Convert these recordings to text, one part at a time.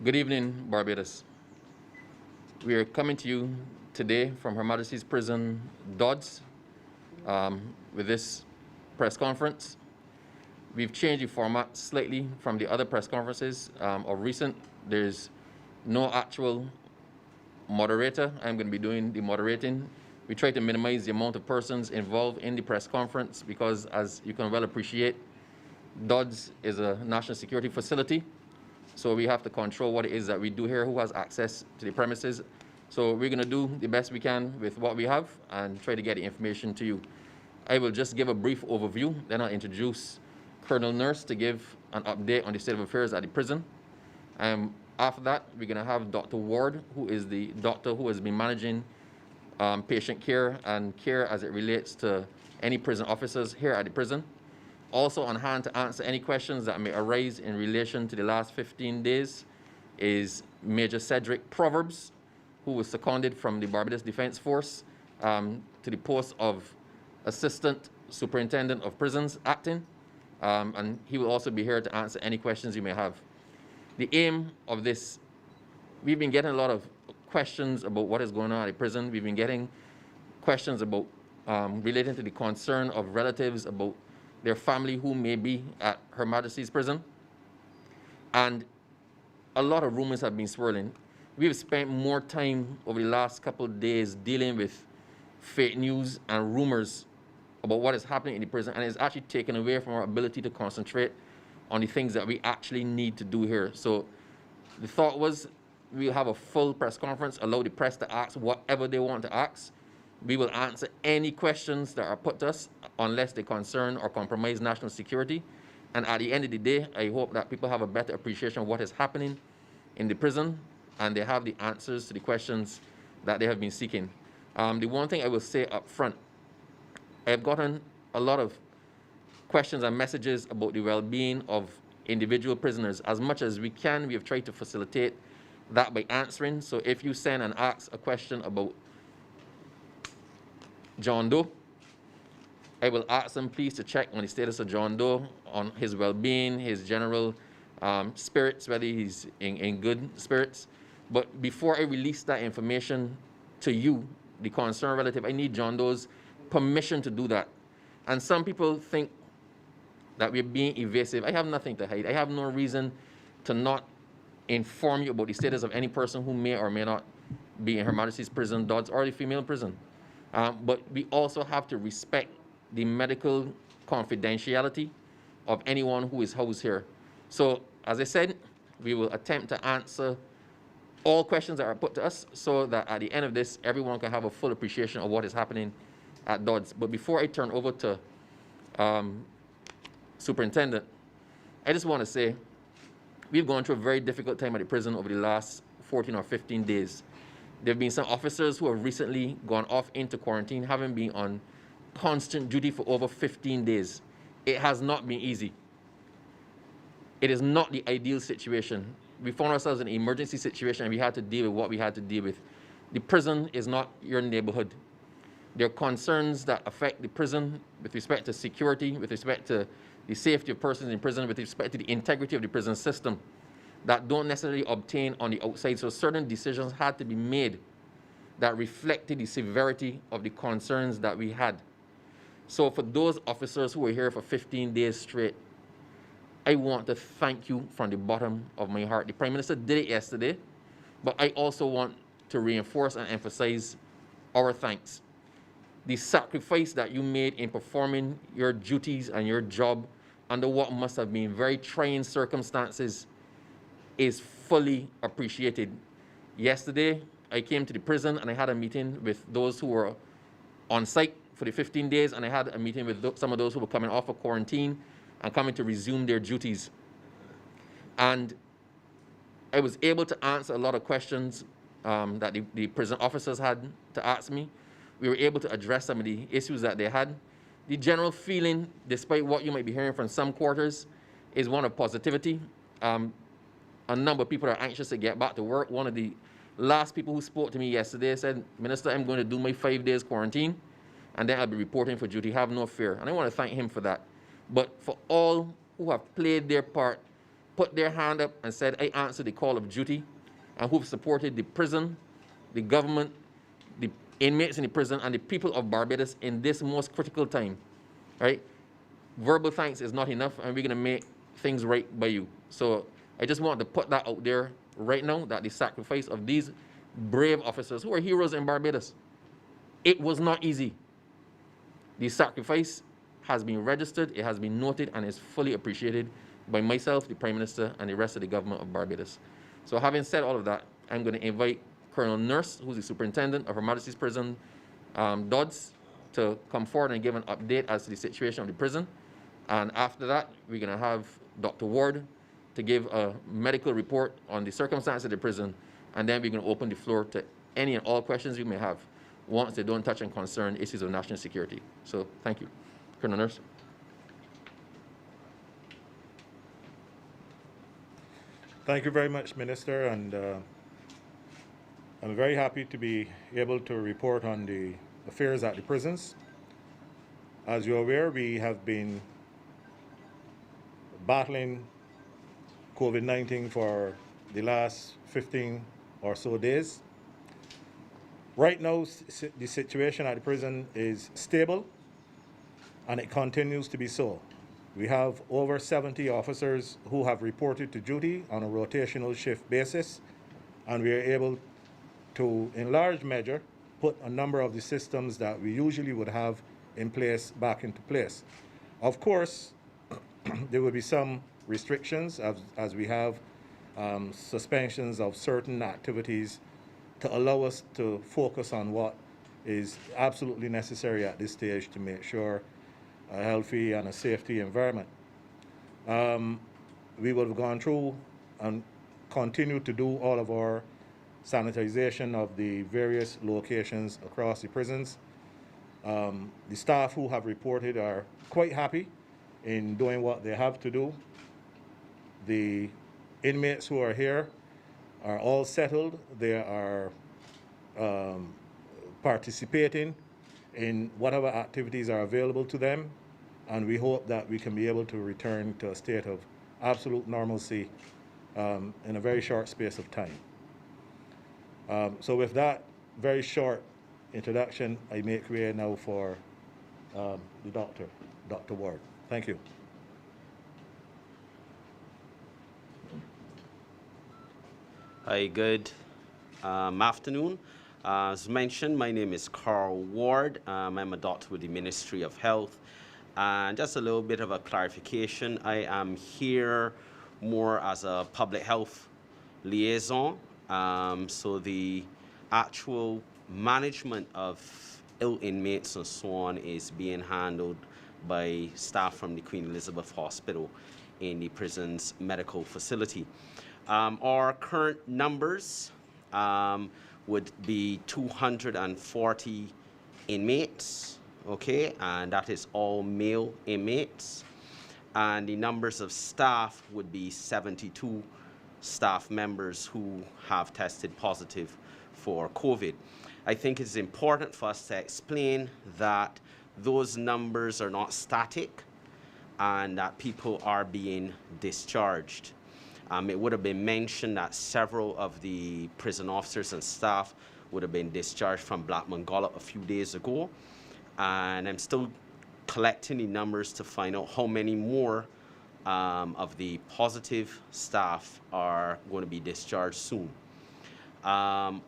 Good evening, Barbados. We are coming to you today from Her Majesty's Prison, Dodds, with this press conference. We've changed the format slightly from the other press conferences of recent. There's no actual moderator. I'm going to be doing the moderating. We try to minimize the amount of persons involved in the press conference because, as you can well appreciate, Dodds is a national security facility. So we have to control what it is that we do here, who has access to the premises. So we're going to do the best we can with what we have and try to get the information to you. I will just give a brief overview, then I'll introduce Colonel Nurse to give an update on the state of affairs at the prison. After that, we're going to have Dr. Ward, who is the doctor who has been managing patient care and care as it relates to any prison officers here at the prison. Also on hand to answer any questions that may arise in relation to the last 15 days is Major Cedric Proverbs, who was seconded from the Barbados Defense Force to the post of Assistant Superintendent of Prisons acting, and he will also be here to answer any questions you may have. The aim of this, we've been getting a lot of questions about what is going on at the prison. We've been getting questions about relating to the concern of relatives about their family who may be at Her Majesty's Prison. And a lot of rumors have been swirling. We've spent more time over the last couple of days dealing with fake news and rumors about what is happening in the prison, and it's actually taken away from our ability to concentrate on the things that we actually need to do here. So the thought was we'll have a full press conference, allow the press to ask whatever they want to ask. We will answer any questions that are put to us unless they concern or compromise national security. And at the end of the day, I hope that people have a better appreciation of what is happening in the prison and they have the answers to the questions that they have been seeking. The one thing I will say up front, I've gotten a lot of questions and messages about the well-being of individual prisoners. As much as we can, we have tried to facilitate that by answering. So if you send and ask a question about John Doe, I will ask them please to check on the status of John Doe, on his well-being, his general spirits, whether he's in good spirits. But before I release that information to you, the concerned relative, I need John Doe's permission to do that. And some people think that we're being evasive. I have nothing to hide. I have no reason to not inform you about the status of any person who may or may not be in Her Majesty's Prison, Dodds, or the female prison. But we also have to respect the medical confidentiality of anyone who is housed here. So, as I said, we will attempt to answer all questions that are put to us so that at the end of this, everyone can have a full appreciation of what is happening at Dodds. But before I turn over to Superintendent, I just want to say we've gone through a very difficult time at the prison over the last 14 or 15 days. There have been some officers who have recently gone off into quarantine, having been on constant duty for over 15 days. It has not been easy. It is not the ideal situation. We found ourselves in an emergency situation and we had to deal with what we had to deal with. The prison is not your neighborhood. There are concerns that affect the prison with respect to security, with respect to the safety of persons in prison, with respect to the integrity of the prison system that don't necessarily obtain on the outside. So certain decisions had to be made that reflected the severity of the concerns that we had. So for those officers who were here for 15 days straight, I want to thank you from the bottom of my heart. The Prime Minister did it yesterday, but I also want to reinforce and emphasize our thanks. The sacrifice that you made in performing your duties and your job under what must have been very trying circumstances is fully appreciated. Yesterday, I came to the prison and I had a meeting with those who were on site for the 15 days, and I had a meeting with some of those who were coming off of quarantine and coming to resume their duties. And I was able to answer a lot of questions that the prison officers had to ask me. We were able to address some of the issues that they had. The general feeling, despite what you might be hearing from some quarters, is one of positivity. A number of people are anxious to get back to work. One of the last people who spoke to me yesterday said, "Minister, I'm going to do my 5 days quarantine, and then I'll be reporting for duty. Have no fear." And I want to thank him for that. But for all who have played their part put their hand up and said, I answer the call of duty, and who've supported the prison, the government, the inmates in the prison, and the people of Barbados in this most critical time, right? Verbal thanks is not enough, and we're going to make things right by you. So I just want to put that out there right now, that the sacrifice of these brave officers who are heroes in Barbados, it was not easy. The sacrifice has been registered, it has been noted, and is fully appreciated by myself, the Prime Minister, and the rest of the government of Barbados. So having said all of that, I'm going to invite Colonel Nurse, who's the superintendent of Her Majesty's Prison, Dodds, to come forward and give an update as to the situation of the prison. And after that, we're going to have Dr. Ward to give a medical report on the circumstances of the prison, and then we're going to open the floor to any and all questions you may have once they don't touch and concern issues of national security. So thank you. Colonel Nurse. Thank you very much, Minister, and I'm very happy to be able to report on the affairs at the prisons. As you're aware, we have been battling COVID-19 for the last 15 or so days. Right now, the situation at the prison is stable, and it continues to be so. We have over 70 officers who have reported to duty on a rotational shift basis, and we are able to, in large measure, put a number of the systems that we usually would have in place back into place. Of course, there will be some restrictions as we have suspensions of certain activities to allow us to focus on what is absolutely necessary at this stage to make sure a healthy and a safety environment. We will have gone through and continue to do all of our sanitization of the various locations across the prisons. The staff who have reported are quite happy in doing what they have to do. The inmates who are here are all settled. They are participating in whatever activities are available to them, and we hope that we can be able to return to a state of absolute normalcy in a very short space of time. So with that very short introduction, I make way now for the doctor, Dr. Ward. Thank you. Hi, good afternoon. As mentioned, my name is Carl Ward. I'm a doctor with the Ministry of Health. And just a little bit of a clarification, I am here more as a public health liaison. So the actual management of ill inmates and so on is being handled by staff from the Queen Elizabeth Hospital in the prison's medical facility. Our current numbers would be 240 inmates, okay, and that is all male inmates. And the numbers of staff would be 72 staff members who have tested positive for COVID. I think it's important for us to explain that those numbers are not static and that people are being discharged. It would have been mentioned that several of the prison officers and staff would have been discharged from Blackman Gollop a few days ago, and I'm still collecting the numbers to find out how many more of the positive staff are going to be discharged soon. And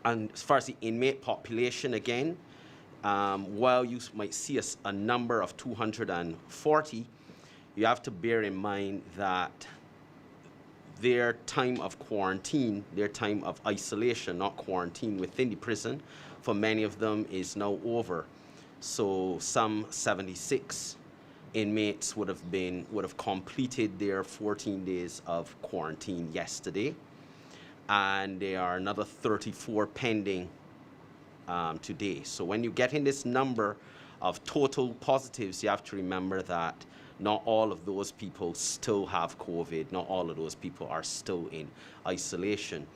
as far as the inmate population, again, while you might see a number of 240, you have to bear in mind that their time of quarantine, their time of isolation, not quarantine within the prison, for many of them is now over. So some 76 inmates would have completed their 14 days of quarantine yesterday, and there are another 34 pending today. So when you get in this number of total positives, you have to remember that not all of those people still have COVID. Not all of those people are still in isolation.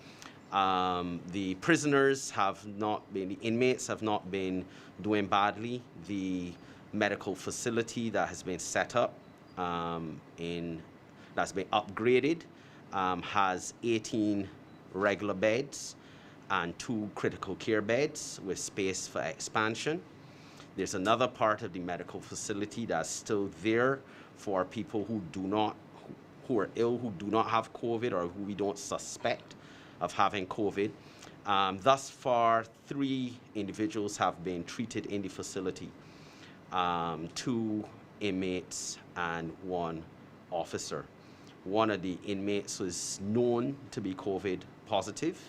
The prisoners have not been, the inmates have not been doing badly. The medical facility that has been set up that's been upgraded, has 18 regular beds and 2 critical care beds with space for expansion. There's another part of the medical facility that's still there for people who are ill, who do not have COVID, or who we don't suspect of having COVID. Thus far, 3 individuals have been treated in the facility, 2 inmates and 1 officer. One of the inmates was known to be COVID positive,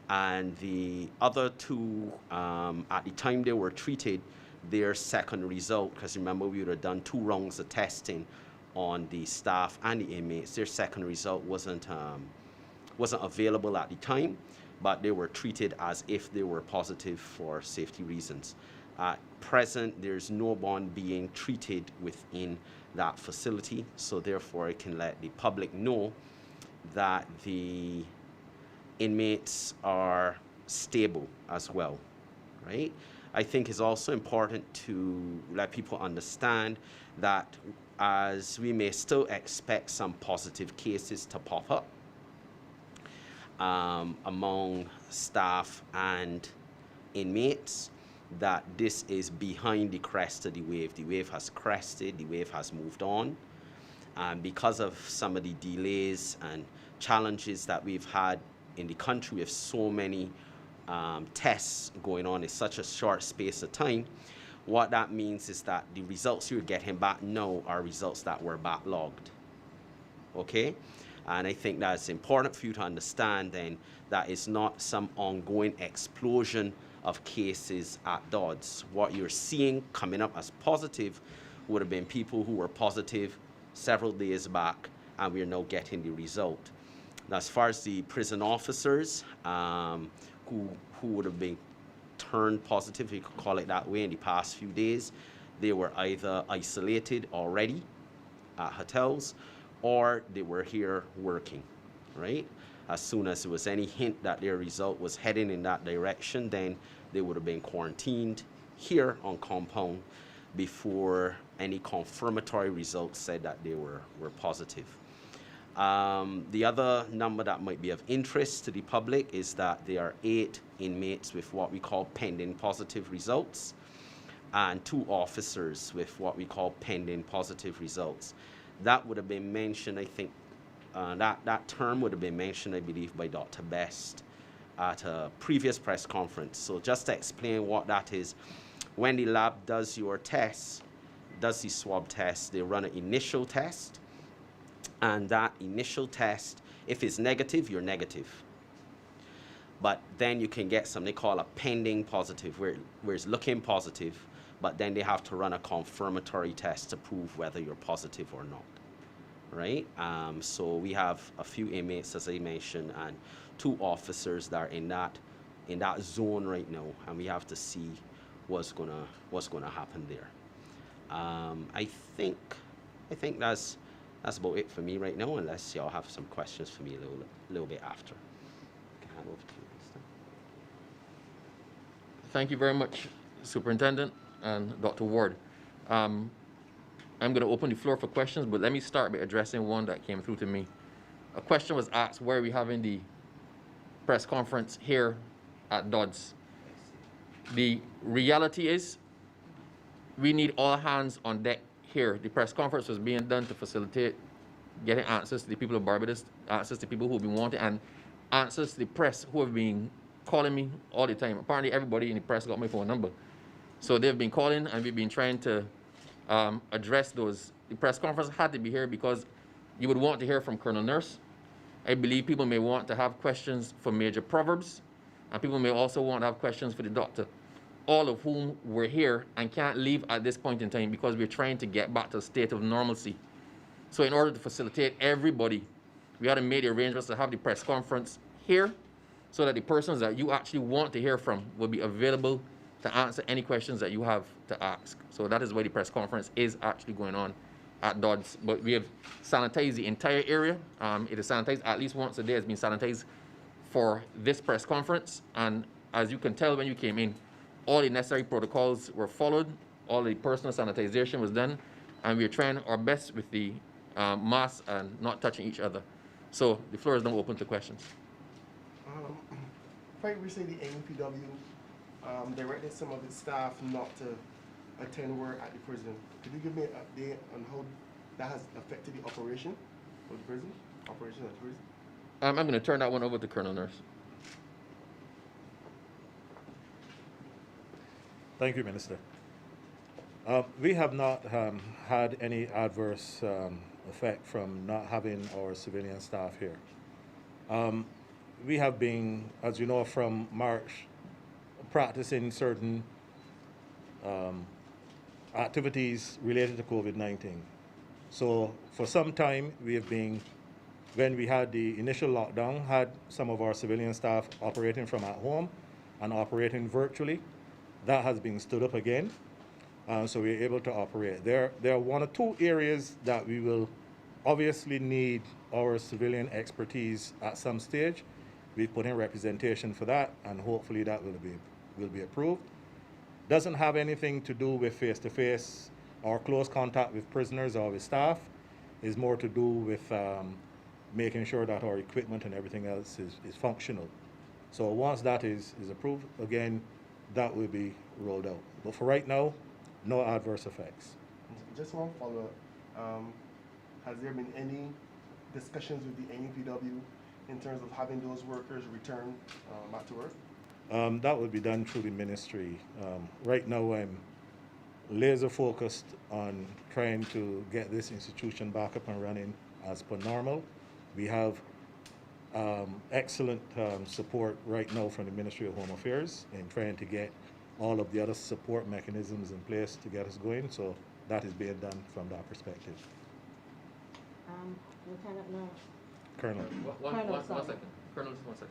and the other 2, at the time they were treated, their second result, because remember we would have done 2 rounds of testing on the staff and the inmates, their second result wasn't available at the time, but they were treated as if they were positive for safety reasons. At present, there's no one being treated within that facility, so therefore I can let the public know that the inmates are stable as well, right? I think it's also important to let people understand that as we may still expect some positive cases to pop up among staff and inmates, that this is behind the crest of the wave. The wave has crested, the wave has moved on. Because of some of the delays and challenges that we've had in the country with so many tests going on in such a short space of time, what that means is that the results you're getting back now are results that were backlogged. Okay? And I think that's important for you to understand then that it's not some ongoing explosion of cases at Dodds. What you're seeing coming up as positive would have been people who were positive several days back, and we're now getting the result. Now, as far as the prison officers who would have been turned positive, if you could call it that way, in the past few days, they were either isolated already at hotels or they were here working, right? As soon as there was any hint that their result was heading in that direction, then they would have been quarantined here on compound before any confirmatory results said that they were positive. The other number that might be of interest to the public is that there are 8 inmates with what we call pending positive results and 2 officers with what we call pending positive results. That would have been mentioned, I think, that term would have been mentioned, I believe, by Dr. Best at a previous press conference. So just to explain what that is, when the lab does your test, does the swab test, they run an initial test, and that initial test, if it's negative, you're negative. But then you can get something they call a pending positive, where it's looking positive, but then they have to run a confirmatory test to prove whether you're positive or not, right? So we have a few inmates, as I mentioned, and 2 officers that are in that zone right now, and we have to see what's gonna happen there. I think that's about it for me right now, unless y'all have some questions for me a little bit after. I can hand over to you. Thank you very much, Superintendent and Dr. Ward. I'm going to open the floor for questions, but let me start by addressing one that came through to me. A question was asked, why are we having the press conference here at Dodds? The reality is we need all hands on deck here. The press conference was being done to facilitate getting answers to the people of Barbados, answers to people who have been wanting, and answers to the press who have been calling me all the time. Apparently everybody in the press got my phone number. So they've been calling, and we've been trying to address those. The press conference had to be here because you would want to hear from Colonel Nurse. I believe people may want to have questions for Major Proverbs, and people may also want to have questions for the doctor, all of whom were here and can't leave at this point in time because we're trying to get back to a state of normalcy. So in order to facilitate everybody, we had to make the arrangements to have the press conference here so that the persons that you actually want to hear from will be available to answer any questions that you have to ask. So that is why the press conference is actually going on at Dodds. But we have sanitized the entire area. It is sanitized at least once a day. It's been sanitized for this press conference. And as you can tell when you came in, all the necessary protocols were followed. All the personal sanitization was done. and we're trying our best with the masks and not touching each other. So the floor is now open to questions. Quite recently, the NPW directed some of its staff not to attend work at the prison. Could you give me an update on how that has affected the operation of the prison? Operation at the prison? I'm going to turn that one over to Colonel Nurse. Thank you, Minister. We have not had any adverse effect from not having our civilian staff here. We have been, as you know, from March, practicing certain activities related to COVID-19. So for some time, we have been, when we had the initial lockdown, had some of our civilian staff operating from at home and operating virtually. That has been stood up again. So we're able to operate. There are one or two areas that we will obviously need our civilian expertise at some stage. We've put in representation for that, and hopefully that will be approved. Doesn't have anything to do with face-to-face or close contact with prisoners or with staff. It's more to do with making sure that our equipment and everything else is functional. So once that is approved, again, that will be rolled out. But for right now, no adverse effects. Just one follow-up. Has there been any discussions with the NUPW in terms of having those workers return back to work? That will be done through the ministry. Right now, I'm laser focused on trying to get this institution back up and running as per normal. We have excellent support right now from the Ministry of Home Affairs in trying to get all of the other support mechanisms in place to get us going. So that is being done from that perspective. Lieutenant Nurse. Colonel. One second. Colonel, just 1 second.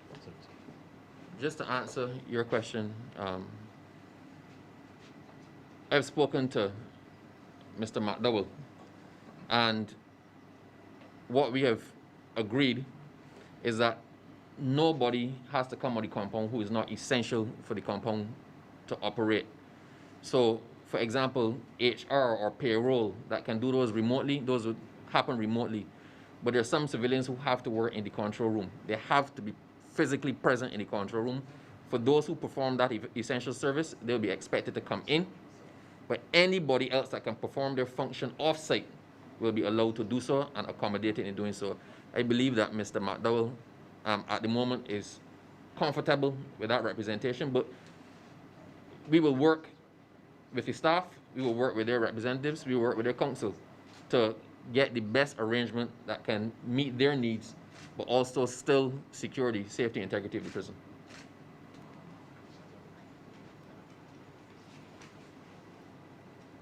Just to answer your question, I've spoken to Mr. McDowell, and what we have agreed is that nobody has to come on the compound who is not essential for the compound to operate. So, for example, HR or payroll that can do those remotely, those would happen remotely. But there are some civilians who have to work in the control room. They have to be physically present in the control room. For those who perform that essential service, they'll be expected to come in. But anybody else that can perform their function off-site will be allowed to do so and accommodated in doing so. I believe that Mr. McDowell at the moment is comfortable with that representation, but we will work with the staff, we will work with their representatives, we will work with their council to get the best arrangement that can meet their needs, but also still secure the safety and integrity of the prison.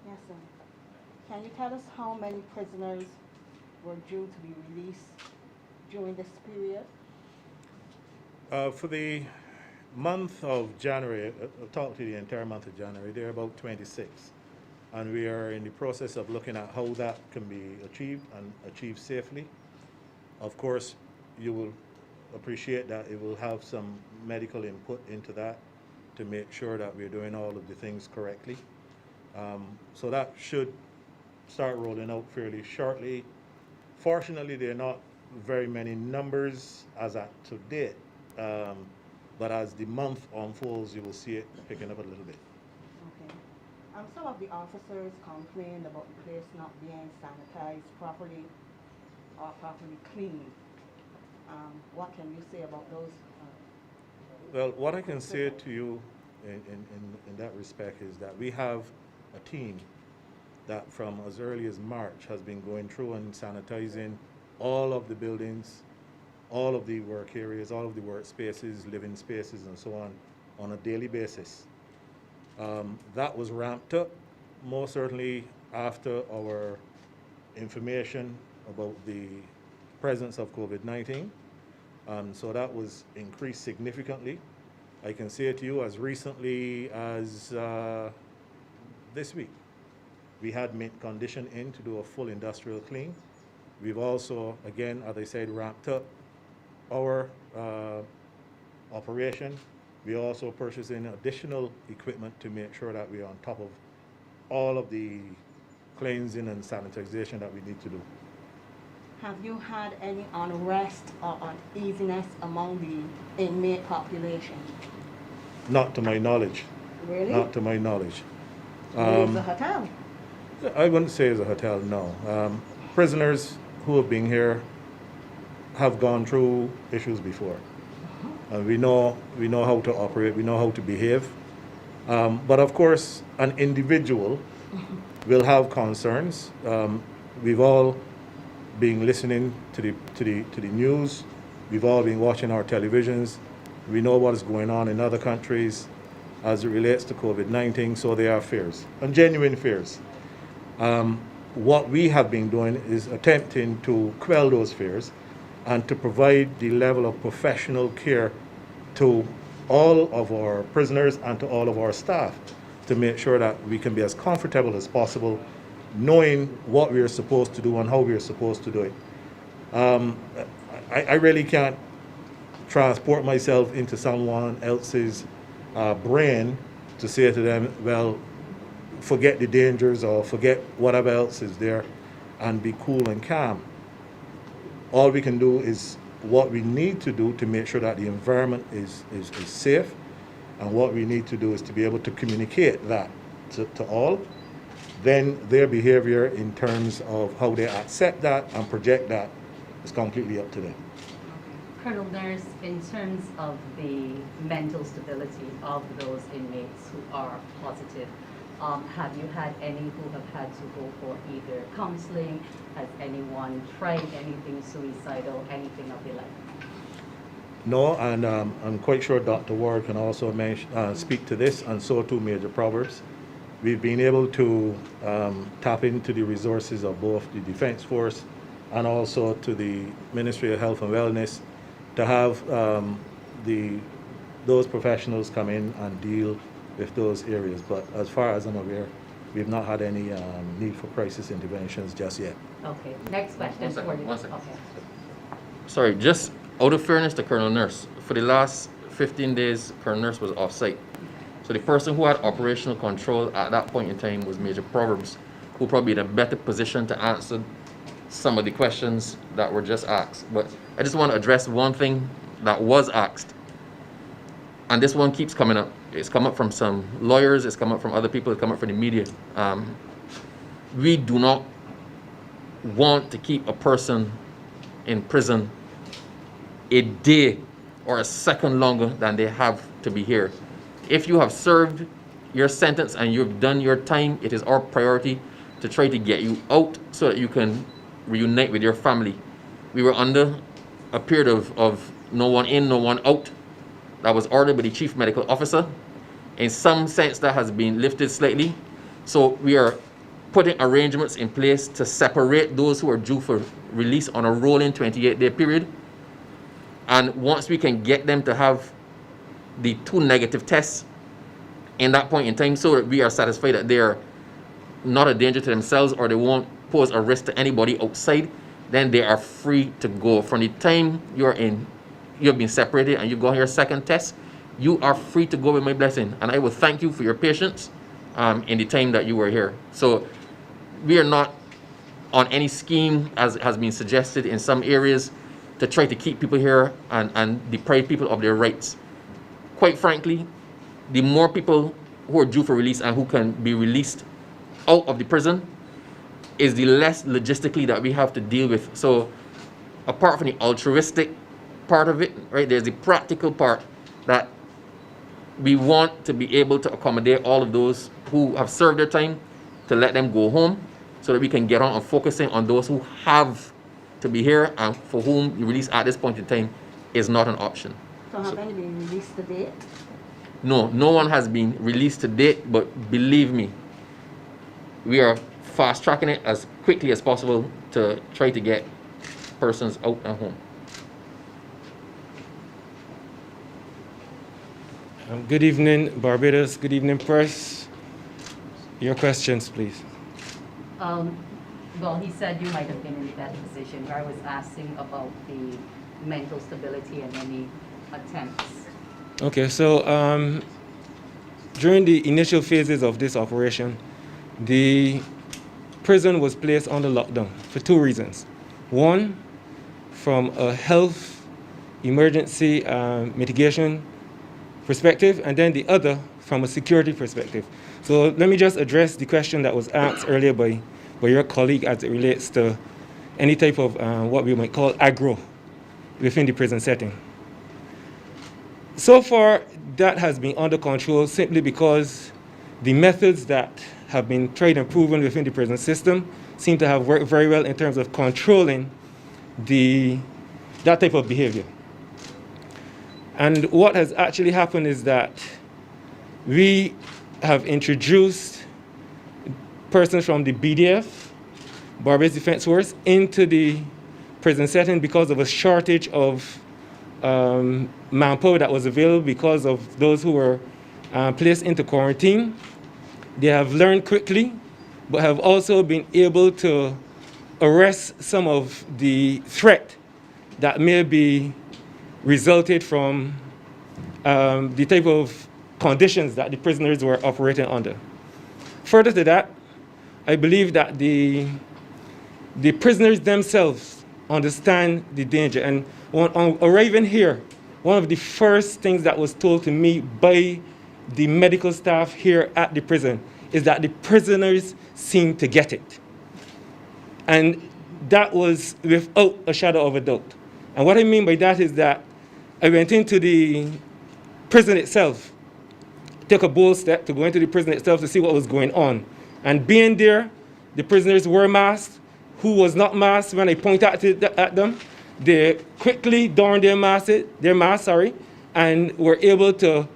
Yes, sir. Can you tell us how many prisoners were due to be released during this period? For the month of January, I'll talk to the entire month of January, there are about 26. And we are in the process of looking at how that can be achieved and achieved safely. Of course, you will appreciate that it will have some medical input into that to make sure that we're doing all of the things correctly. So that should start rolling out fairly shortly. Fortunately, there are not very many numbers as at today, but as the month unfolds, you will see it picking up a little bit. Okay. Some of the officers complained about the place not being sanitized properly or properly cleaned. What can you say about those? Well, what I can say to you in that respect is that we have a team that from as early as March has been going through and sanitizing all of the buildings, all of the work areas, all of the workspaces, living spaces, and so on a daily basis. That was ramped up, most certainly after our information about the presence of COVID-19. So that was increased significantly. I can say to you as recently as this week, we had mint condition in to do a full industrial clean. We've also, again, as I said, ramped up our operation. We also purchasing additional equipment to make sure that we are on top of all of the cleansing and sanitization that we need to do. Have you had any unrest or uneasiness among the inmate population? Not to my knowledge. Really? Not to my knowledge. Leave the hotel. I wouldn't say it's a hotel, no. Prisoners who have been here have gone through issues before. We know how to operate, we know how to behave. But of course, an individual will have concerns. We've all been listening to the news. We've all been watching our televisions. We know what is going on in other countries as it relates to COVID-19, so there are fears, and genuine fears. What we have been doing is attempting to quell those fears and to provide the level of professional care to all of our prisoners and to all of our staff to make sure that we can be as comfortable as possible, knowing what we are supposed to do and how we are supposed to do it. I really can't transport myself into someone else's brain to say to them, well, forget the dangers or forget whatever else is there and be cool and calm. All we can do is what we need to do to make sure that the environment is safe, and what we need to do is to be able to communicate that to all. Then their behavior in terms of how they accept that and project that is completely up to them. Colonel Nurse, in terms of the mental stability of those inmates who are positive, have you had any who have had to go for either counseling? Has anyone tried anything suicidal, anything of the like? No, and I'm quite sure Dr. Ward can also speak to this, and so too Major Proverbs. We've been able to tap into the resources of both the Defense Force and also to the Ministry of Health and Wellness to have those professionals come in and deal with those areas. But as far as I'm aware, we've not had any need for crisis interventions just yet. Okay, next question. One second. Okay. Sorry, just out of fairness to Colonel Nurse, for the last 15 days, Colonel Nurse was off-site. So the person who had operational control at that point in time was Major Proverbs, who probably in a better position to answer some of the questions that were just asked. But I just want to address one thing that was asked. And this one keeps coming up. It's come up from some lawyers, it's come up from other people, it's come up from the media. We do not want to keep a person in prison a day or a second longer than they have to be here. If you have served your sentence and you've done your time, it is our priority to try to get you out so that you can reunite with your family. We were under a period of no one in, no one out. That was ordered by the chief medical officer. In some sense, that has been lifted slightly. So we are putting arrangements in place to separate those who are due for release on a rolling 28-day period. And once we can get them to have the 2 negative tests in that point in time, so that we are satisfied that they are not a danger to themselves or they won't pose a risk to anybody outside, then they are free to go. From the time you're in, you've been separated and you go on your second test, you are free to go with my blessing. And I will thank you for your patience in the time that you were here. So we are not on any scheme, as has been suggested in some areas, to try to keep people here and deprive people of their rights. Quite frankly, the more people who are due for release and who can be released out of the prison is the less logistically that we have to deal with. So apart from the altruistic part of it, right, there's the practical part that we want to be able to accommodate all of those who have served their time, to let them go home so that we can get on and focusing on those who have to be here and for whom the release at this point in time is not an option. So have any been released today? No, no one has been released to date, but believe me, we are fast tracking it as quickly as possible to try to get persons out and home. Good evening, Barbados. Good evening, press. Your questions, please. Well, he said you might have been in a better position. I was asking about the mental stability and any attempts. Okay, so during the initial phases of this operation, the prison was placed under lockdown for two reasons. One, from a health emergency mitigation perspective, and then the other from a security perspective. So let me just address the question that was asked earlier by your colleague as it relates to any type of what we might call aggro within the prison setting. So far, that has been under control simply because the methods that have been tried and proven within the prison system seem to have worked very well in terms of controlling that type of behavior. And what has actually happened is that we have introduced persons from the BDF, Barbados Defense Force, into the prison setting because of a shortage of manpower that was available because of those who were placed into quarantine. They have learned quickly, but have also been able to arrest some of the threat that may be resulted from the type of conditions that the prisoners were operating under. Further to that, I believe that the prisoners themselves understand the danger. And on arriving here, one of the first things that was told to me by the medical staff here at the prison is that the prisoners seem to get it. And that was without a shadow of a doubt. And what I mean by that is that I went into the prison itself, took a bold step to go into the prison itself to see what was going on. And being there, the prisoners were masked. Who was not masked, when I pointed at them, they quickly donned their masks, and were able to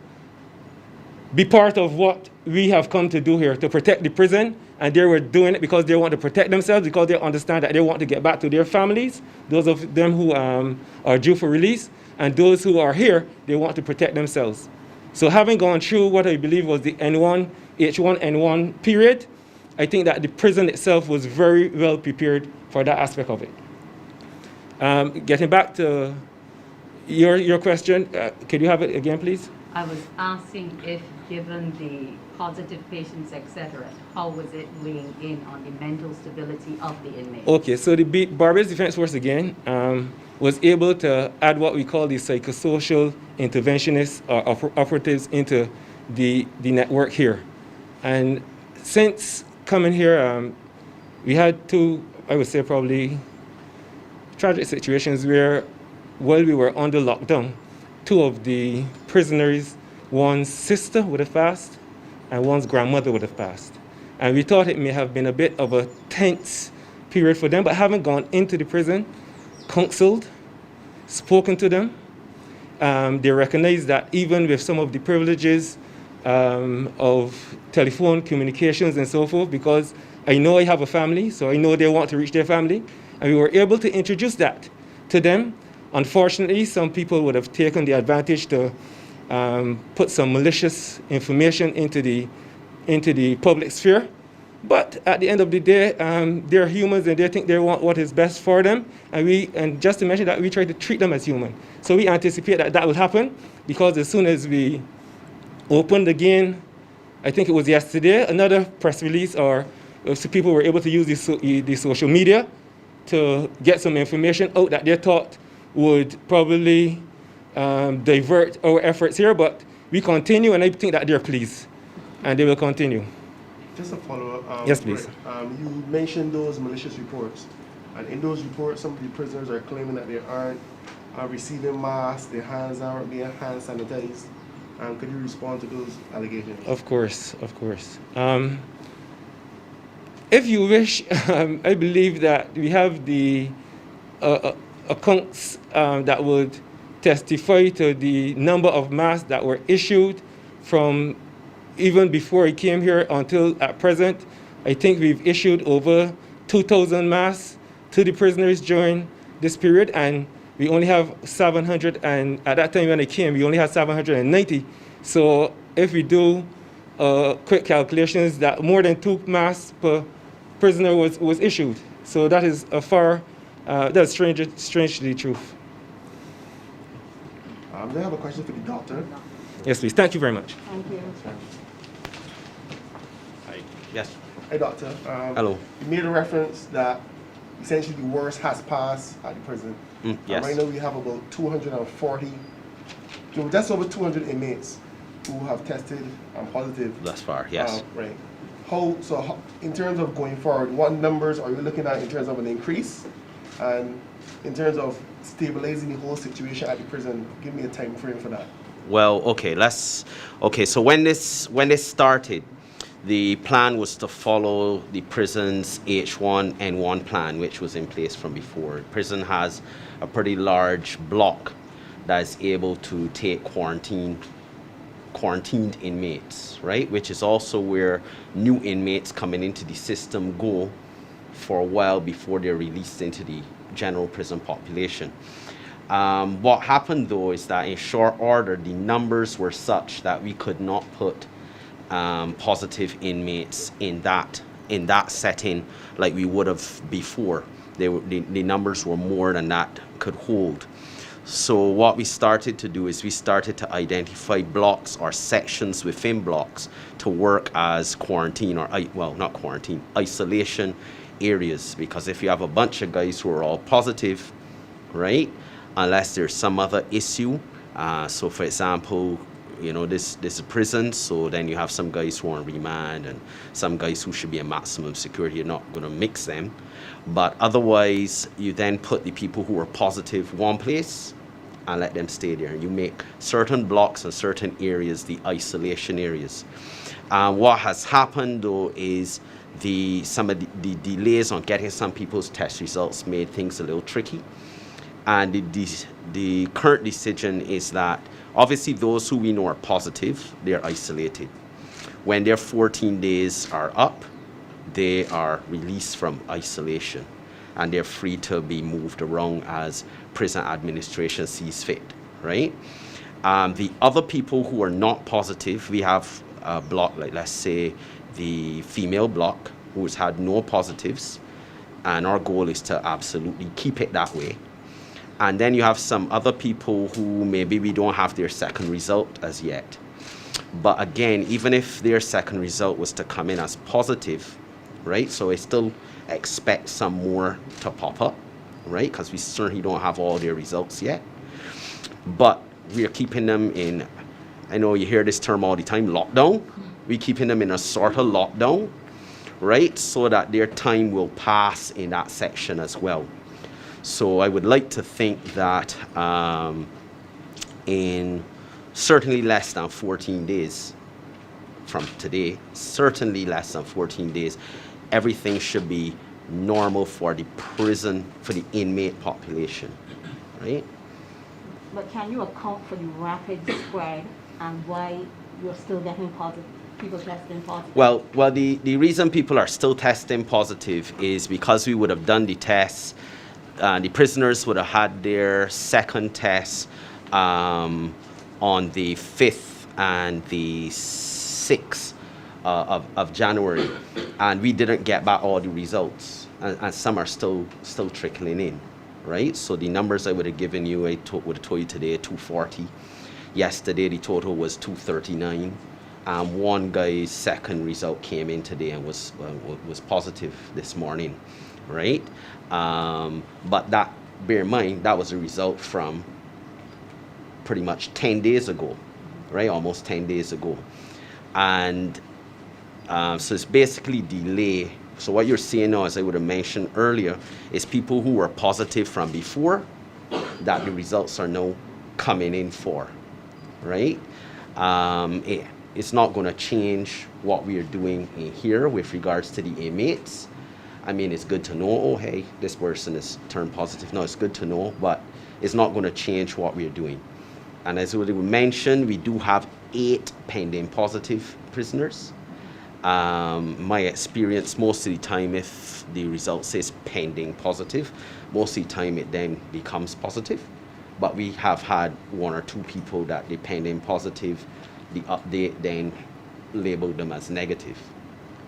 be part of what we have come to do here, to protect the prison. And they were doing it because they want to protect themselves, because they understand that they want to get back to their families, those of them who are due for release, and those who are here, they want to protect themselves. So having gone through what I believe was the H1N1 period, I think that the prison itself was very well prepared for that aspect of it. Getting back to your question, could you have it again, please? I was asking if, given the positive patients, etc., how was it weighing in on the mental stability of the inmates? Okay, so the Barbados Defense Force, again, was able to add what we call the psychosocial interventionists or operatives into the network here. And since coming here, we had two, I would say probably, tragic situations where, while we were under lockdown, two of the prisoners, one's sister would have passed and one's grandmother would have passed. And we thought it may have been a bit of a tense period for them, but having gone into the prison, counseled, spoken to them, they recognized that even with some of the privileges of telephone communications and so forth, because I know I have a family, so I know they want to reach their family, and we were able to introduce that to them. Unfortunately, some people would have taken the advantage to put some malicious information into the public sphere. But at the end of the day, they're humans and they think they want what is best for them. And just to mention that, we try to treat them as human. So we anticipate that that will happen, because as soon as we opened again, I think it was yesterday, another press release, or so people were able to use the social media to get some information out that they thought would probably divert our efforts here. But we continue, and I think that they're pleased, and they will continue. Just a follow-up. Yes, please. You mentioned those malicious reports, and in those reports, some of the prisoners are claiming that they aren't receiving masks, their hands aren't being hand sanitized. Could you respond to those allegations? Of course, of course. If you wish, I believe that we have the accounts that would testify to the number of masks that were issued from even before I came here until at present. I think we've issued over 2,000 masks to the prisoners during this period, and we only have 700, and at that time when I came, we only had 790. So if we do quick calculations, that more than 2 masks per prisoner was issued. So that is a far, that's strangely the truth. I have a question for the doctor. Yes, please. Thank you very much. Thank you. Yes. Hey, doctor. Hello. You made a reference that essentially the worst has passed at the prison. Yes. Right now we have about 240, just over 200 inmates who have tested positive. Thus far, yes. Right. So in terms of going forward, what numbers are you looking at in terms of an increase? And in terms of stabilizing the whole situation at the prison, give me a time frame for that. Well, okay, so when this started, the plan was to follow the prison's H1N1 plan, which was in place from before. The prison has a pretty large block that is able to take quarantined inmates, right? Which is also where new inmates coming into the system go for a while before they're released into the general prison population. What happened though is that in short order, the numbers were such that we could not put positive inmates in that setting like we would have before. The numbers were more than that could hold. So what we started to do is we started to identify blocks or sections within blocks to work as quarantine or, well, not quarantine, isolation areas. Because if you have a bunch of guys who are all positive, right, unless there's some other issue, so for example, you know, this is prison, so then you have some guys who are on remand and some guys who should be in maximum security. You're not going to mix them. But otherwise, you then put the people who are positive one place and let them stay there. You make certain blocks and certain areas the isolation areas. What has happened though is some of the delays on getting some people's test results made things a little tricky. And the current decision is that obviously those who we know are positive, they're isolated. When their 14 days are up, they are released from isolation and they're free to be moved around as prison administration sees fit, right? The other people who are not positive, we have a block, like let's say the female block, who's had no positives, and our goal is to absolutely keep it that way. And then you have some other people who maybe we don't have their second result as yet. But again, even if their second result was to come in as positive, right? So I still expect some more to pop up, right? Because we certainly don't have all their results yet. But we are keeping them in, I know you hear this term all the time, lockdown. We're keeping them in a sort of lockdown, right? So that their time will pass in that section as well. So I would like to think that in certainly less than 14 days from today, certainly less than 14 days, everything should be normal for the prison, for the inmate population, right? But can you account for the rapid spread and why you're still getting positive, people testing positive? Well, the reason people are still testing positive is because we would have done the tests. The prisoners would have had their second test on the 5th and the 6th of January, and we didn't get back all the results, and some are still trickling in, right? So the numbers I would have given you, would have told you today 240. Yesterday the total was 239. One guy's second result came in today and was positive this morning, right? But that, bear in mind, that was a result from pretty much 10 days ago, right? Almost 10 days ago. And so it's basically delay. So what you're seeing now, as I would have mentioned earlier, is people who were positive from before that the results are now coming in for, right? It's not going to change what we are doing in here with regards to the inmates. I mean, it's good to know, oh, hey, this person is turned positive. No, it's good to know, but it's not going to change what we are doing. And as we mentioned, we do have 8 pending positive prisoners. My experience, most of the time, if the result says pending positive, most of the time it then becomes positive. But we have had 1 or 2 people that they pending positive, the update then labeled them as negative,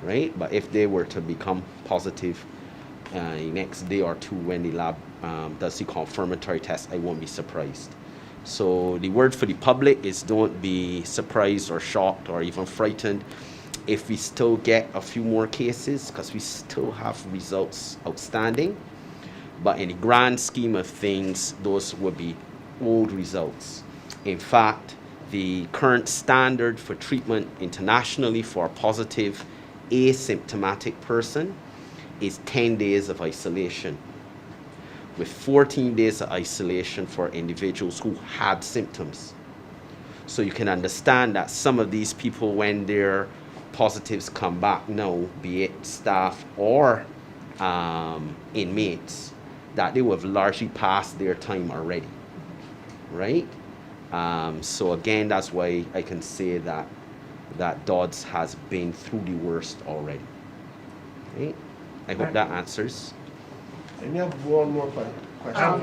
right? But if they were to become positive the next day or 2 when the lab does the confirmatory test, I won't be surprised. So the word for the public is don't be surprised or shocked or even frightened if we still get a few more cases, because we still have results outstanding. But in the grand scheme of things, those would be old results. In fact, the current standard for treatment internationally for a positive asymptomatic person is 10 days of isolation, with 14 days of isolation for individuals who had symptoms. So you can understand that some of these people, when their positives come back now, be it staff or inmates, that they will have largely passed their time already, right? So again, that's why I can say that Dodds has been through the worst already, right? I hope that answers. And we have one more question. I have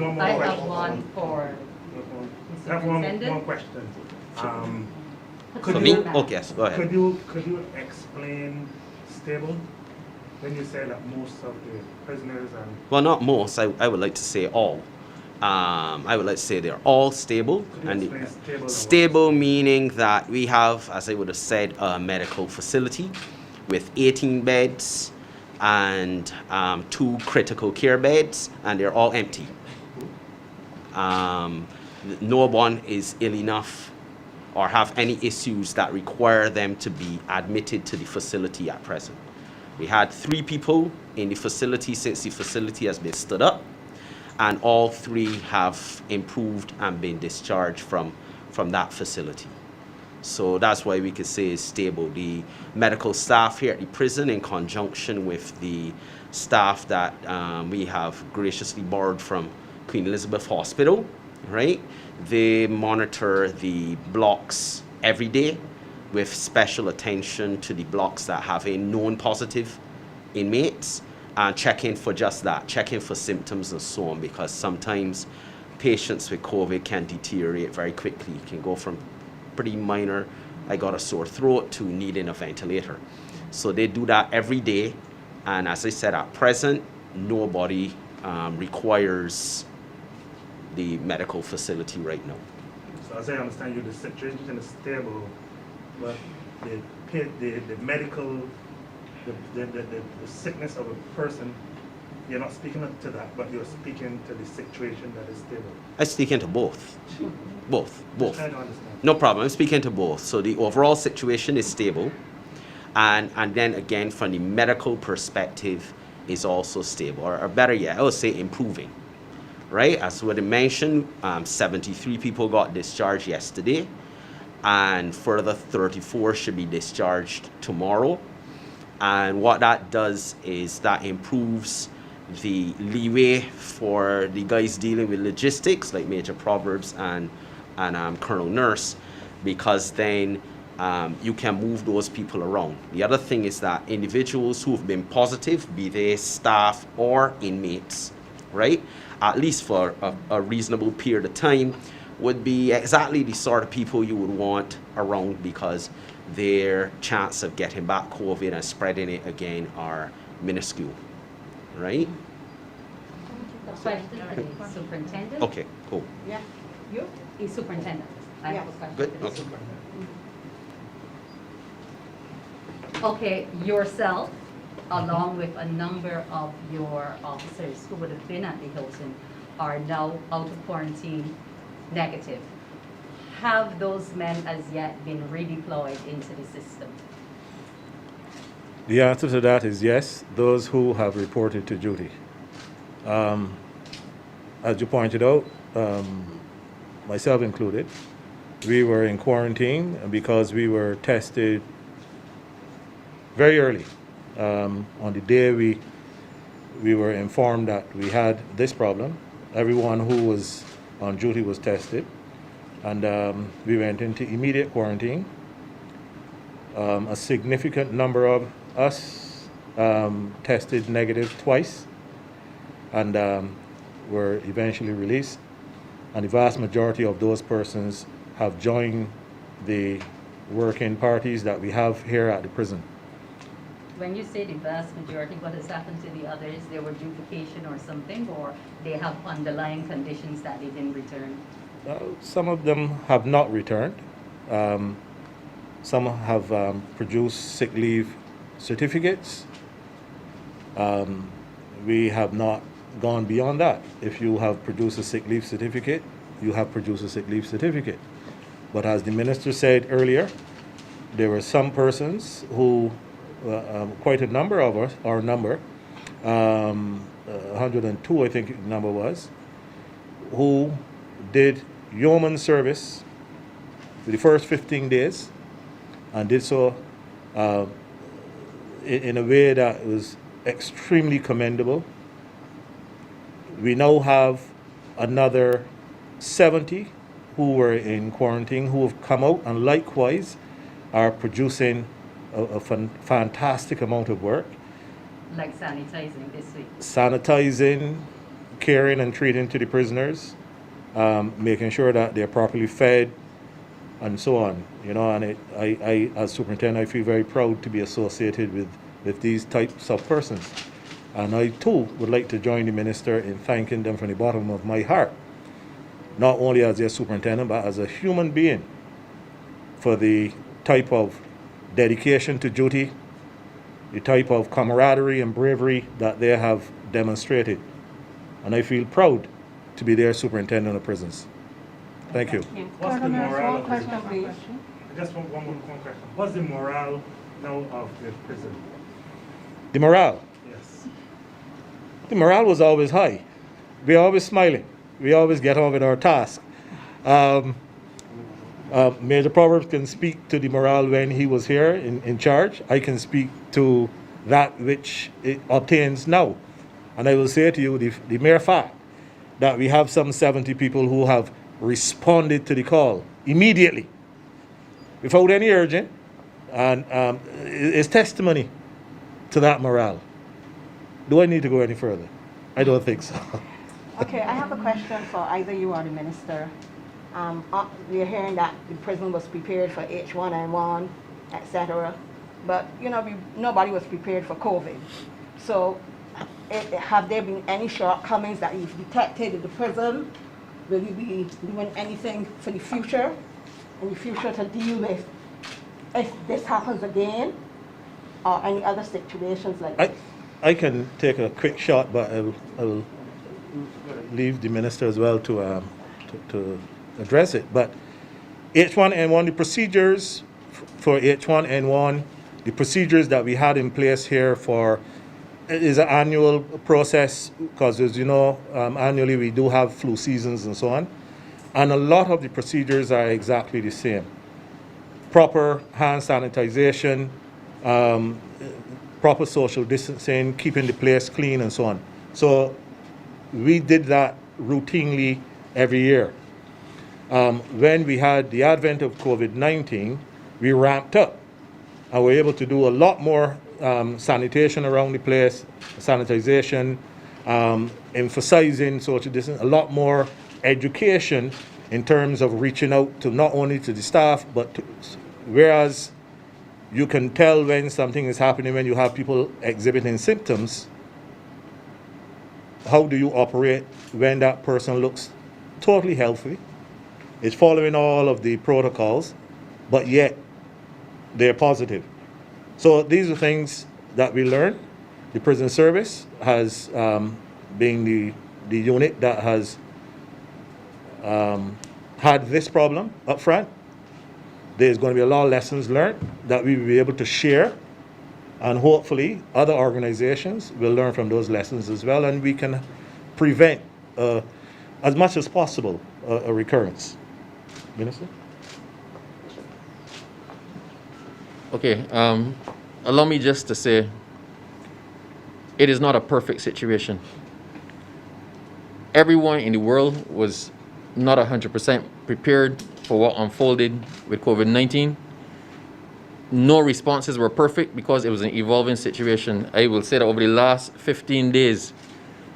one for the I have one superintendent. question. For me? Okay, yes, go ahead. Could you explain stable when you say that most of the prisoners and Well, not most. I would like to say all. I would like to say they're all stable. could you And explain stable? and what- stable meaning that we have, as I would have said, a medical facility with 18 beds and 2 critical care beds, and they're all empty. No one is ill enough or have any issues that require them to be admitted to the facility at present. We had 3 people in the facility since the facility has been stood up, and all 3 have improved and been discharged from that facility. So that's why we could say it's stable. The medical staff here at the prison, in conjunction with the staff that we have graciously borrowed from Queen Elizabeth Hospital, right? They monitor the blocks every day with special attention to the blocks that have a known positive inmates, and check in for just that, check in for symptoms and so on, because sometimes patients with COVID can deteriorate very quickly. It can go from pretty minor, I got a sore throat, to needing a ventilator. So they do that every day, and as I said, at present, nobody requires the medical facility right now. So as I understand you, the situation is stable, but the medical, the sickness of a person, you're not speaking to that, but you're speaking to the situation that is stable. I speak into both. Both. Just trying to understand. No problem. I'm speaking to both. So the overall situation is stable, and then again, from the medical perspective, is also stable, or better yet, I would say improving. Right? As what I mentioned, 73 people got discharged yesterday, and further 34 should be discharged tomorrow. And what that does is that improves the leeway for the guys dealing with logistics, like Major Proverbs and Colonel Nurse, because then you can move those people around. The other thing is that individuals who have been positive, be they staff or inmates, right, at least for a reasonable period of time, would be exactly the sort of people you would want around, because their chance of getting back COVID and spreading it again are minuscule, right? Question for the superintendent. Okay, cool. Yeah, you? The superintendent. I have a question Good, for the okay. superintendent. Okay, yourself, along with a number of your officers who would have been at the Hilton, are now out of quarantine negative. Have those men as yet been redeployed into the system? The answer to that is yes, those who have reported to duty. As you pointed out, myself included, we were in quarantine because we were tested very early. On the day we were informed that we had this problem, everyone who was on duty was tested, and we went into immediate quarantine. A significant number of us tested negative twice, and were eventually released. And the vast majority of those persons have joined the working parties that we have here at the prison. When you say the vast majority, what has happened to the others? There were duplication or something, or they have underlying conditions that they didn't return? Some of them have not returned. Some have produced sick leave certificates. We have not gone beyond that. If you have produced a sick leave certificate, you have produced a sick leave certificate. But as the minister said earlier, there were some persons who, quite a number of us, 102 I think the number was, who did yeoman service for the first 15 days and did so in a way that was extremely commendable. We now have another 70 who were in quarantine who have come out and likewise are producing a fantastic amount of work. Like sanitizing this week. Sanitizing, caring and treating to the prisoners, making sure that they're properly fed, and so on. You know, and I as superintendent, I feel very proud to be associated with these types of persons. And I too would like to join the minister in thanking them from the bottom of my heart, not only as their superintendent, but as a human being, for the type of dedication to duty, the type of camaraderie and bravery that they have demonstrated. And I feel proud to be their superintendent of prisons. Thank you. What's the Colonel, morale one of question, the please. I just want one more question. What's the morale now of the prison? The morale. Yes. The morale was always high. We're always smiling. We always get on with our task. Major Proverbs can speak to the morale when he was here in charge. I can speak to that which it obtains now. And I will say to you, the mere fact that we have some 70 people who have responded to the call immediately, without any urging, and is testimony to that morale. Do I need to go any further? I don't think so. Okay, I have a question for either you or the minister. We're hearing that the prison was prepared for H1N1, etc. But, you know, nobody was prepared for COVID. So have there been any shortcomings that you've detected in the prison? Will you be doing anything for the future, in the future, to deal with if this happens again, or any other situations like this? I can take a quick shot, but I will leave the minister as well to address it. But H1N1, the procedures for H1N1, the procedures that we had in place here for, it is an annual process because, as you know, annually we do have flu seasons and so on. And a lot of the procedures are exactly the same. Proper hand sanitization, proper social distancing, keeping the place clean and so on. So we did that routinely every year. When we had the advent of COVID-19, we ramped up and were able to do a lot more sanitation around the place, sanitization, emphasizing social distance, a lot more education in terms of reaching out to not only to the staff, but to, whereas you can tell when something is happening when you have people exhibiting symptoms, how do you operate when that person looks totally healthy, is following all of the protocols, but yet they're positive. So these are things that we learned. The prison service has been the unit that has had this problem up front. There's going to be a lot of lessons learned that we will be able to share, and hopefully other organizations will learn from those lessons as well, and we can prevent as much as possible a recurrence. Minister? Okay, allow me just to say, it is not a perfect situation. Everyone in the world was not 100% prepared for what unfolded with COVID-19. No responses were perfect because it was an evolving situation. I will say that over the last 15 days,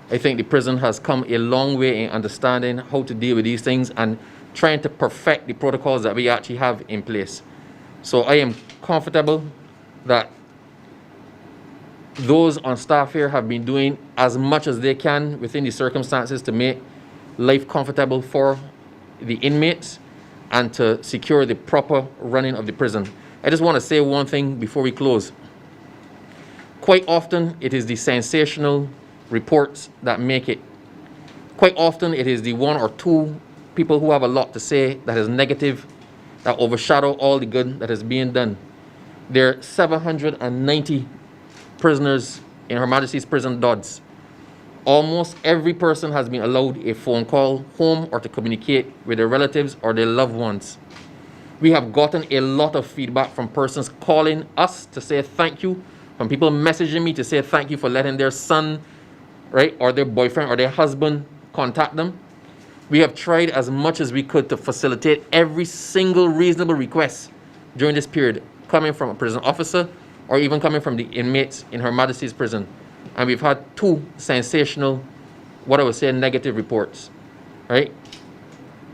I think the prison has come a long way in understanding how to deal with these things and trying to perfect the protocols that we actually have in place. So I am comfortable that those on staff here have been doing as much as they can within the circumstances to make life comfortable for the inmates and to secure the proper running of the prison. I just want to say one thing before we close. Quite often, it is the sensational reports that make it. Quite often, it is the one or two people who have a lot to say that is negative, that overshadow all the good that is being done. There are 790 prisoners in Her Majesty's Prison Dodds. Almost every person has been allowed a phone call home or to communicate with their relatives or their loved ones. We have gotten a lot of feedback from persons calling us to say thank you, from people messaging me to say thank you for letting their son, right, or their boyfriend or their husband contact them. We have tried as much as we could to facilitate every single reasonable request during this period, coming from a prison officer or even coming from the inmates in Her Majesty's prison. And we've had 2 sensational, what I would say, negative reports, right?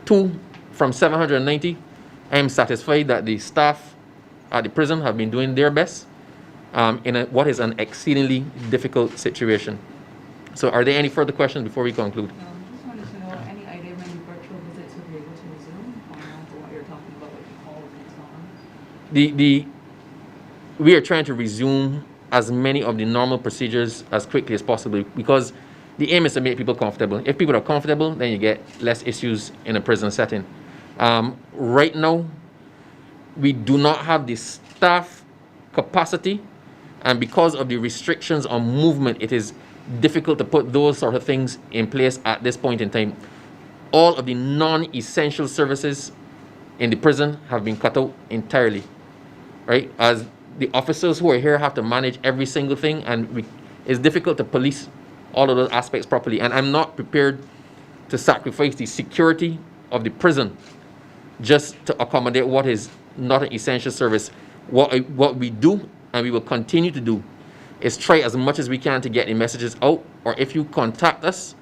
2 from 790. I am satisfied that the staff at the prison have been doing their best in what is an exceedingly difficult situation. So are there any further questions before we conclude? Just wanted to know any idea when virtual visits will be able to resume for what you're talking about with the calls and so on? We are trying to resume as many of the normal procedures as quickly as possible because the aim is to make people comfortable. If people are comfortable, then you get less issues in a prison setting. Right now, we do not have the staff capacity, and because of the restrictions on movement, it is difficult to put those sort of things in place at this point in time. All of the non-essential services in the prison have been cut out entirely, right? As the officers who are here have to manage every single thing, and it's difficult to police all of those aspects properly. And I'm not prepared to sacrifice the security of the prison just to accommodate what is not an essential service. What we do, and we will continue to do, is try as much as we can to get the messages out, or if you contact us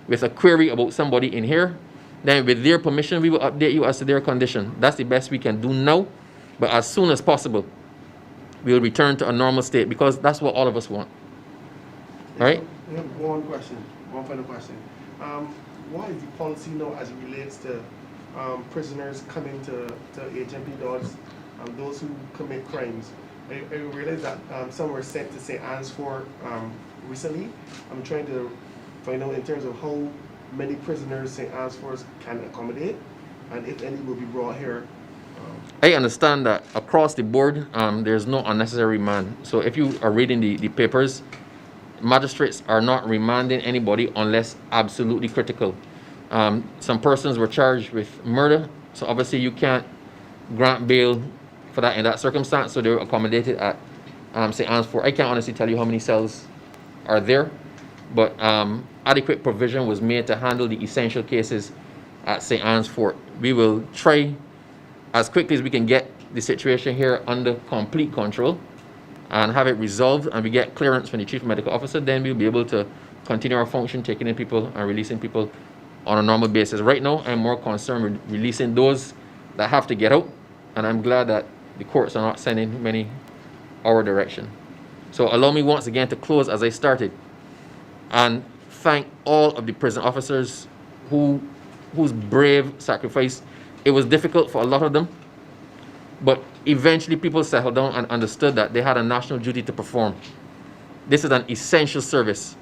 with a query about somebody in here, then with their permission, we will update you as to their condition. That's the best we can do now, but as soon as possible, we will return to a normal state because that's what all of us want. All right? We have one final question. What is the policy now as it relates to prisoners coming to HMP Dodds, those who commit crimes? I realize that some were sent to St. Anne's Fort recently. I'm trying to find out in terms of how many prisoners St. Anne's Fort can accommodate, and if any will be brought here. I understand that across the board, there's no unnecessary remand. So if you are reading the papers, magistrates are not remanding anybody unless absolutely critical. Some persons were charged with murder, so obviously you can't grant bail for that in that circumstance, so they were accommodated at St. Anne's Fort. I can't honestly tell you how many cells are there, but adequate provision was made to handle the essential cases at St. Anne's Fort. We will try as quickly as we can get the situation here under complete control and have it resolved, and we get clearance from the Chief Medical Officer, then we'll be able to continue our function, taking in people and releasing people on a normal basis. Right now, I'm more concerned with releasing those that have to get out, and I'm glad that the courts are not sending many our direction. So allow me once again to close as I started and thank all of the prison officers whose brave sacrifice. It was difficult for a lot of them, but eventually people settled down and understood that they had a national duty to perform. This is an essential service.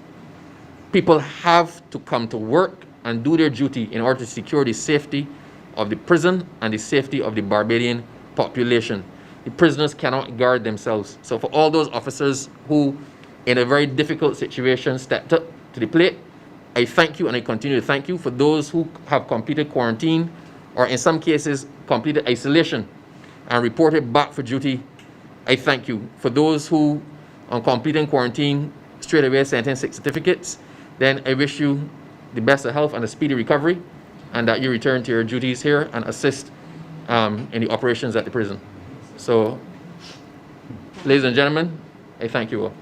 People have to come to work and do their duty in order to secure the safety of the prison and the safety of the Barbadian population. The prisoners cannot guard themselves. So for all those officers who, in a very difficult situation, stepped up to the plate, I thank you, and I continue to thank you. For those who have completed quarantine, or in some cases completed isolation and reported back for duty, I thank you. For those who, on completing quarantine, straight away sent in 6 certificates, then I wish you the best of health and a speedy recovery, and that you return to your duties here and assist in the operations at the prison. So, ladies and gentlemen, I thank you all.